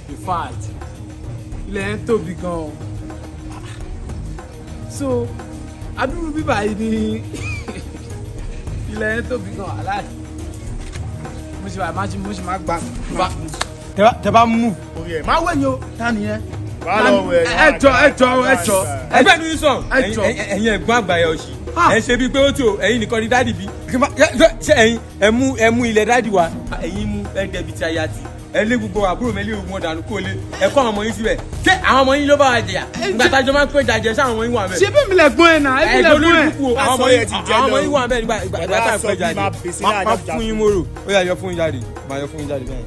in fact ilẹ̀ yẹn tóbi gan-an so adúrú bíbá yìí ni ilẹ̀ yẹn tóbi gan-an aláì mo ṣe máa gbà tẹ bá mú máa wẹ̀yìn o ta nìyẹn ẹjọ ẹgbẹ́ mi sọ ẹ̀yin ẹ̀gbọ́n àgbàyà òsì ẹ̀ ṣe bíi pé ó tó ẹ̀yin nìkan ní dáàdì bí ṣé ẹ̀yin ẹ mú ilẹ̀ dáàdì wa ẹ̀yin mú ẹ̀ẹ́dẹ́bi tí a yá ti ẹ lé gbogbo àbúrò mi lé ogun ọ̀dànù kó lé ẹ kọ́ àwọn ọmọ yín síbẹ̀ ṣé àwọn ọmọ yín ló bá wa jẹyà nígbà tájọ máa ń pè jàjẹ sí àwọn ọmọ yín wà bẹ́ẹ̀. ṣé bí mi lè gbọ́n ẹ̀ náà ẹ bí lè gbọ́n ẹ̀. àwọn ọmọ yín wà bẹ́ẹ̀ nígbà tá à ń pè jàjẹ má fún yín mórò ó yà yọ fún yín jáde má yọ fún yín jáde bẹ́ẹ̀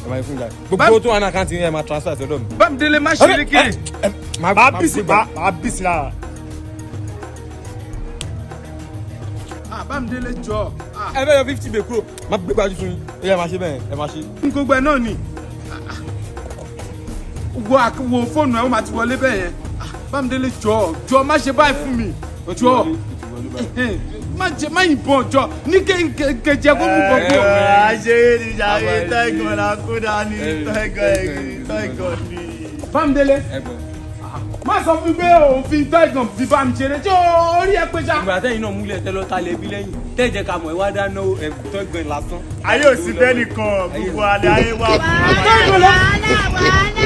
ẹ má yọ fún yín jáde gbogbo tó wà ní àkáǹtì yín ẹ máa transfer sọ́dọ̀ mi. Bámidélé má ṣeré kiri. má bísí lára. Bámidélé jọ. ẹ bẹ́ẹ̀ yọ 50 bẹ̀ kúrò má gbé gbájú fún yín ó yẹ máa ṣe bẹ́ẹ̀ ẹ máa ṣe. gbogbo ẹ náà ni wo fóònù ẹ ó máa ti wọlé bẹ́ẹ̀ yẹn Bámidélé jọ má ṣe báyìí fún mi jọ má yìnbọn jọ ní kẹjẹ kó mú gbogbo. àṣé ìjàre tẹ́gàn la kó dání tẹ́gàn ni. Bámidélé má sọ fún mi pé òun fi tẹ́gàn fi bá mi ṣeré tí orí ẹ pé ṣá. ìgbà tẹ́yìn náà múlẹ̀ tẹ́lọ́ ta lẹ́bí lẹ́yìn tẹ́jẹ̀ ká mọ̀ ẹ wá dáná tẹ́gàn lásán. ayé ò sí bẹ́ẹ̀ nìkan gbogbo alẹ́ ayé wà fún wa. tẹ́gàn lọ.